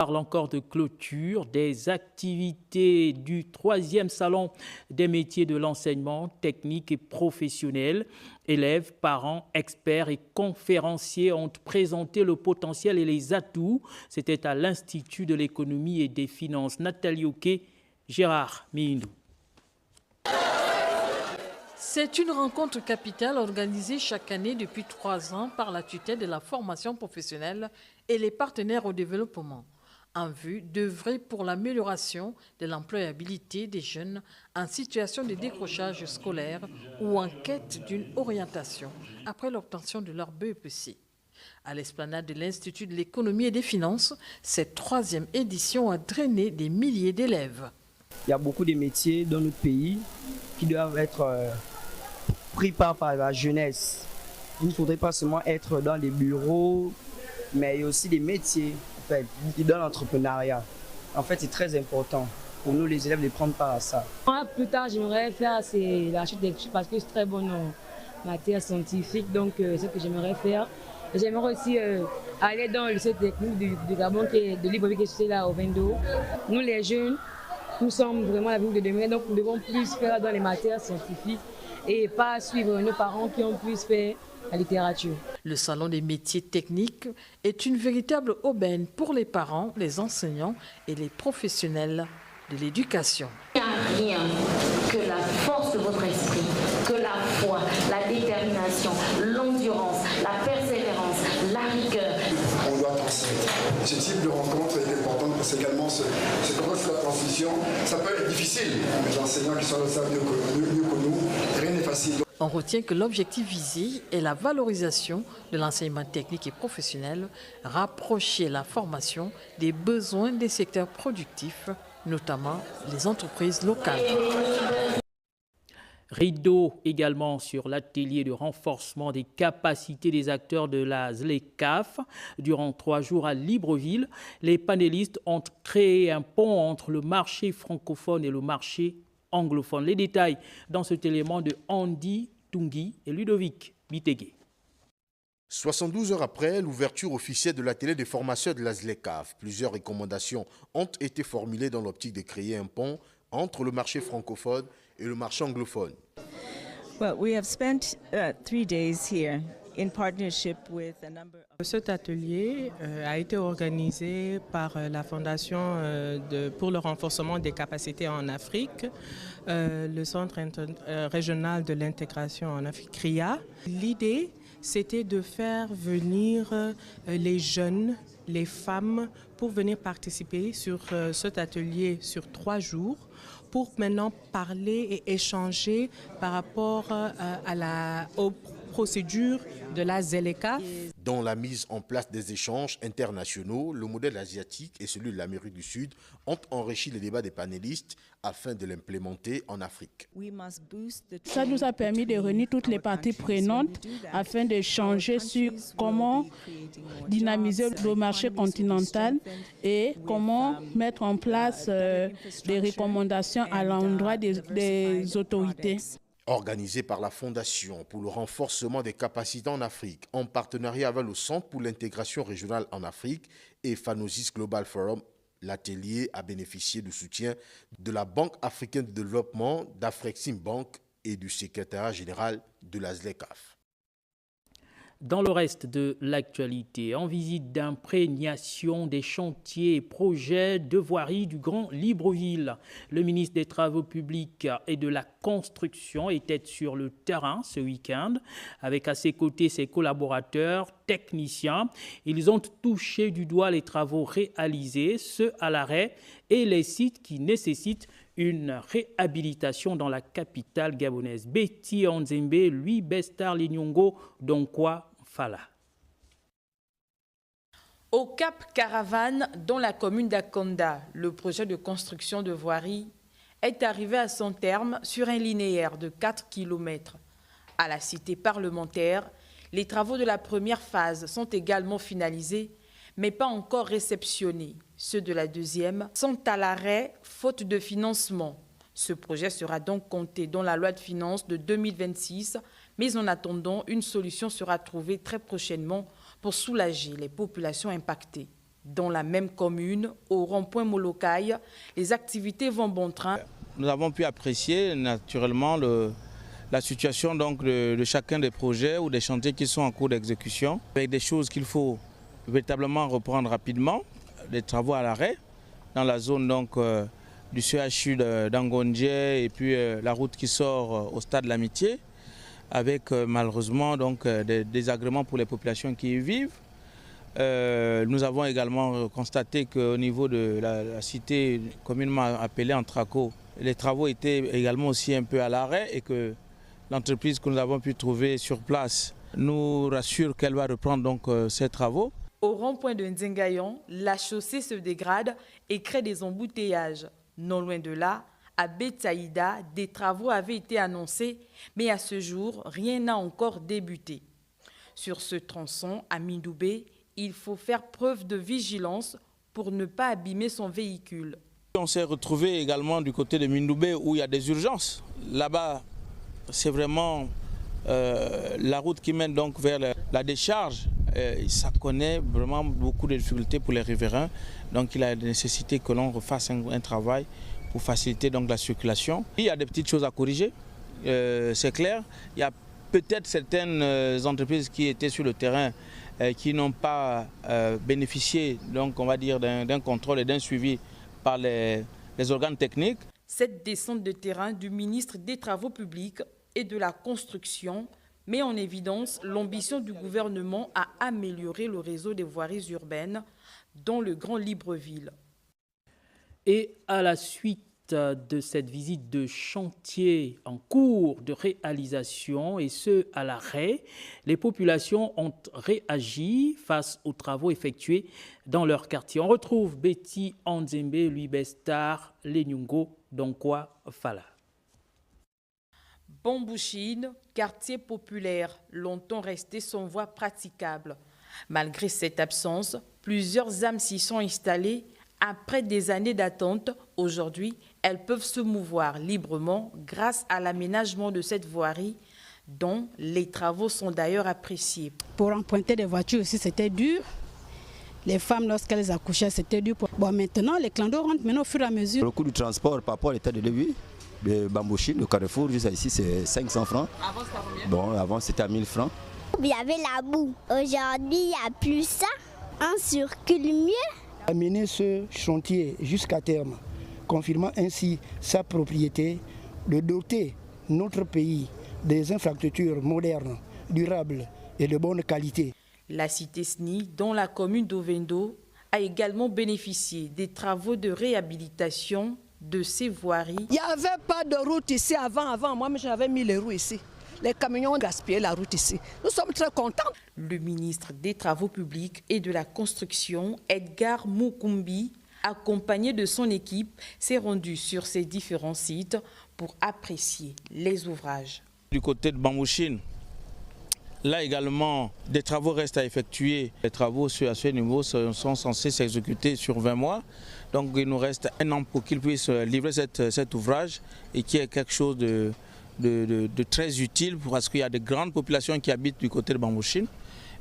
Parle encore de clôture des activités du 3e salon des métiers de l'enseignement technique et professionnel. Élèves, parents, experts et conférenciers ont présenté le potentiel et les atouts. C'était à l'Institut de l'économie et des finances. Nathalie Oké, Gérard Mihindou. C'est une rencontre capitale organisée chaque année depuis 3 ans par la tutelle de la formation professionnelle et les partenaires au développement, en vue d'œuvrer pour l'amélioration de l'employabilité des jeunes en situation de décrochage scolaire ou en quête d'une orientation après l'obtention de leur BEPC. À l'esplanade de l'Institut de l'économie et des finances, cette 3e édition a drainé des milliers d'élèves. Il y a beaucoup de métiers dans notre pays qui doivent être pris par la jeunesse. Il ne faudrait pas seulement être dans les bureaux, mais il y a aussi des métiers dans l'entrepreneuriat. En fait, c'est très important pour nous, les élèves, de prendre part à ça. Moi, plus tard, j'aimerais faire l'architecture parce que c'est très bon en matière scientifique, donc c'est ce que j'aimerais faire. J'aimerais aussi aller dans le lycée technique du Gabon, qui est de Libreville, qui est là au Vendo. Nous, les jeunes, nous sommes vraiment l'avenir de demain, donc nous devons plus faire dans les matières scientifiques et pas suivre nos parents qui ont plus fait la littérature. Le salon des métiers techniques est une véritable aubaine pour les parents, les enseignants et les professionnels de l'éducation. Il n'y a rien que la force de votre esprit, que la foi, la détermination, l'endurance, la persévérance, la rigueur. On doit transmettre. Ce type de rencontre est important parce qu'également ce commence la transmission. Ça peut être difficile, mais les enseignants qui sont là savent mieux que nous. Rien n'est facile. On retient que l'objectif visé est la valorisation de l'enseignement technique et professionnel, rapprocher la formation des besoins des secteurs productifs, notamment les entreprises locales. Rideau également sur l'atelier de renforcement des capacités des acteurs de la ZLECAf. Durant 3 jours à Libreville, les panélistes ont créé un pont entre le marché francophone et le marché anglophone. Les détails dans cet élément de Andy Tungi et Ludovic Bitegué. 72 heures après l'ouverture officielle de l'atelier des formateurs de la ZLECAf, plusieurs recommandations ont été formulées dans l'optique de créer un pont entre le marché francophone et le marché anglophone. Well, we have spent 3 days here in partnership with a number of... Cet atelier a été organisé par la Fondation pour le renforcement des capacités en Afrique, le Centre régional de l'intégration en Afrique, CRIA. L'idée, c'était de faire venir les jeunes, les femmes, pour venir participer sur cet atelier sur 3 jours, pour maintenant parler et échanger par rapport aux procédures de la ZLECAf. Dans la mise en place des échanges internationaux, le modèle asiatique et celui de l'Amérique du Sud ont enrichi les débats des panélistes afin de l'implémenter en Afrique. Ça nous a permis de réunir toutes les parties prenantes afin d'échanger sur comment dynamiser le marché continental et comment mettre en place des recommandations à l'endroit des autorités. Organisé par la Fondation pour le renforcement des capacités en Afrique, en partenariat avec le Centre pour l'intégration régionale en Afrique et Fanosis Global Forum, l'atelier a bénéficié du soutien de la Banque africaine de développement, d'Afreximbank et du secrétariat général de la ZLECAf. Dans le reste de l'actualité, en visite d'imprégnation des chantiers et projets de voirie du Grand Libreville, le ministre des Travaux publics et de la Construction était sur le terrain ce week-end avec à ses côtés ses collaborateurs techniciens. Ils ont touché du doigt les travaux réalisés, ceux à l'arrêt et les sites qui nécessitent une réhabilitation dans la capitale gabonaise. Betty Onzembe, Louis Bestar Linyongo, Donkwa Fala. Au Cap Caravane, dans la commune d'Akonda, le projet de construction de voirie est arrivé à son terme sur un linéaire de 4 km. À la cité parlementaire, les travaux de la première phase sont également finalisés, mais pas encore réceptionnés. Ceux de la deuxième sont à l'arrêt faute de financement. Ce projet sera donc compté dans la loi de finances de 2026, mais en attendant, une solution sera trouvée très prochainement pour soulager les populations impactées. Dans la même commune, au rond-point Molokai, les activités vont bon train. Nous avons pu apprécier naturellement la situation donc de chacun des projets ou des chantiers qui sont en cours d'exécution, avec des choses qu'il faut véritablement reprendre rapidement, des travaux à l'arrêt dans la zone donc, du CHU d'Angondje et puis la route qui sort au stade de l'Amitié, avec malheureusement donc, des désagréments pour les populations qui y vivent. Nous avons également constaté qu'au niveau de la cité communément appelée Antraco, les travaux étaient également aussi un peu à l'arrêt et que l'entreprise que nous avons pu trouver sur place nous rassure qu'elle va reprendre donc ces travaux. Au rond-point de Nzengayon, la chaussée se dégrade et crée des embouteillages. Non loin de là, à Betsaïda, des travaux avaient été annoncés, mais à ce jour, rien n'a encore débuté. Sur ce tronçon, à Mindoubé, il faut faire preuve de vigilance pour ne pas abîmer son véhicule. On s'est retrouvé également du côté de Mindoubé où il y a des urgences. Là-bas, c'est vraiment la route qui mène donc vers la décharge. Ça connaît vraiment beaucoup de difficultés pour les riverains. Donc il y a la nécessité que l'on refasse un travail pour faciliter donc la circulation. Il y a des petites choses à corriger, c'est clair. Il y a peut-être certaines entreprises qui étaient sur le terrain qui n'ont pas bénéficié donc, on va dire, d'un contrôle et d'un suivi par les organes techniques. Cette descente de terrain du ministre des Travaux publics et de la Construction met en évidence l'ambition du gouvernement à améliorer le réseau des voiries urbaines dans le Grand Libreville. Et à la suite de cette visite de chantier en cours de réalisation et ce à l'arrêt, les populations ont réagi face aux travaux effectués dans leur quartier. On retrouve Betty Anzembe, Louis Bestar, Lenyungo, Donkwa, Fala. Bambouchine, quartier populaire, longtemps resté sans voie praticable. Malgré cette absence, plusieurs âmes s'y sont installées. Après des années d'attente, aujourd'hui, elles peuvent se mouvoir librement grâce à l'aménagement de cette voirie dont les travaux sont d'ailleurs appréciés. Pour emprunter des voitures aussi, c'était dur. Les femmes, lorsqu'elles accouchaient, c'était dur. Bon, maintenant, les clandos rentrent maintenant au fur et à mesure. Le coût du transport par rapport à l'état de début de Bambouchine, le Carrefour, jusqu'à ici, c'est 500 francs. Avant, c'était combien? Bon, avant, c'était à 1000 francs. Il y avait la boue. Aujourd'hui, il n'y a plus ça. On circule mieux. Amener ce chantier jusqu'à terme, confirmant ainsi sa propriété, de doter notre pays des infrastructures modernes, durables et de bonne qualité. La cité SNI, dont la commune d'Ovendo, a également bénéficié des travaux de réhabilitation de ces voiries. Il n'y avait pas de route ici avant. Moi, j'avais mis les roues ici. Les camions ont gaspillé la route ici. Nous sommes très contents. Le ministre des Travaux publics et de la Construction, Edgar Mukumbi, accompagné de son équipe, s'est rendu sur ces différents sites pour apprécier les ouvrages. Du côté de Bambouchine, là également, des travaux restent à effectuer. Les travaux à ce niveau sont censés s'exécuter sur 20 mois. Donc il nous reste un an pour qu'ils puissent livrer cet ouvrage et qui est quelque chose de très utile parce qu'il y a de grandes populations qui habitent du côté de Bambouchine.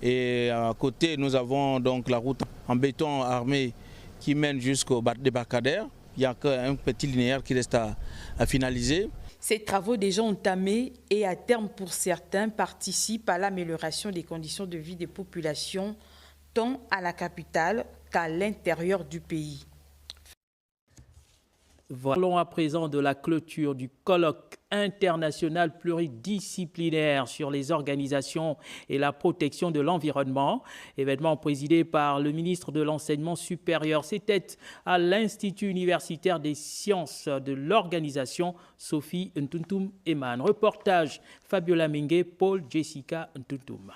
Et à côté, nous avons donc la route en béton armé qui mène jusqu'au débarcadère. Il y a qu'un petit linéaire qui reste à finaliser. Ces travaux déjà entamés et à terme pour certains participent à l'amélioration des conditions de vie des populations tant à la capitale qu'à l'intérieur du pays. Parlons à présent de la clôture du colloque international pluridisciplinaire sur les organisations et la protection de l'environnement, événement présidé par le ministre de l'Enseignement supérieur. C'était à l'Institut universitaire des sciences de l'organisation Sophie Ntuntum Eman. Reportage Fabiola Mingue, Paul Jessica Ntuntum.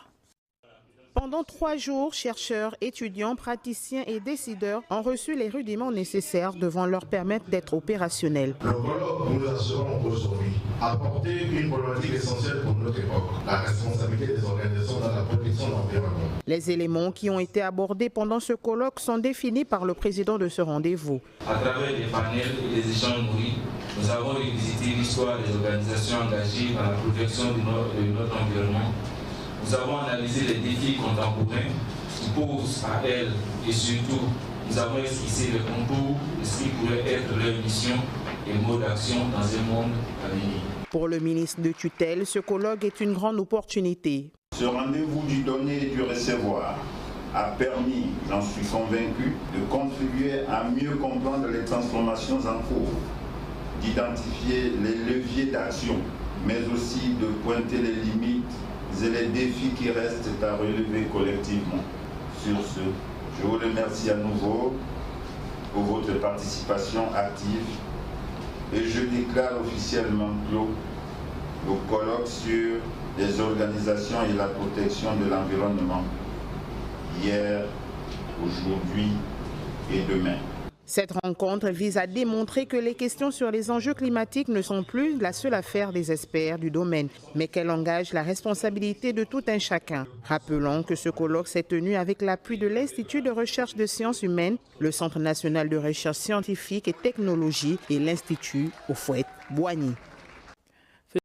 Pendant 3 jours, chercheurs, étudiants, praticiens et décideurs ont reçu les rudiments nécessaires devant leur permettre d'être opérationnels. Le colloque que nous assurons aujourd'hui apporter une problématique essentielle pour notre époque, la responsabilité des organisations dans la protection de l'environnement. Les éléments qui ont été abordés pendant ce colloque sont définis par le président de ce rendez-vous. À travers les panels et les échanges nourris, nous avons revisité l'histoire des organisations engagées dans la protection de notre environnement. Nous avons analysé les défis contemporains qui pose à elles et surtout, nous avons esquissé le contour de ce qui pourrait être leur mission et mode d'action dans un monde à venir. Pour le ministre de tutelle, ce colloque est une grande opportunité. Ce rendez-vous du donner et du recevoir a permis, j'en suis convaincu, de contribuer à mieux comprendre les transformations en cours, d'identifier les leviers d'action, mais aussi de pointer les limites et les défis qui restent à relever collectivement. Sur ce, je vous remercie à nouveau pour votre participation active et je déclare officiellement clos le colloque sur les organisations et la protection de l'environnement hier, aujourd'hui et demain. Cette rencontre vise à démontrer que les questions sur les enjeux climatiques ne sont plus la seule affaire des experts du domaine, mais qu'elle engage la responsabilité de tout un chacun. Rappelons que ce colloque s'est tenu avec l'appui de l'Institut de recherche de sciences humaines, le Centre national de recherche scientifique et technologie et l'Institut Houphouët-Boigny.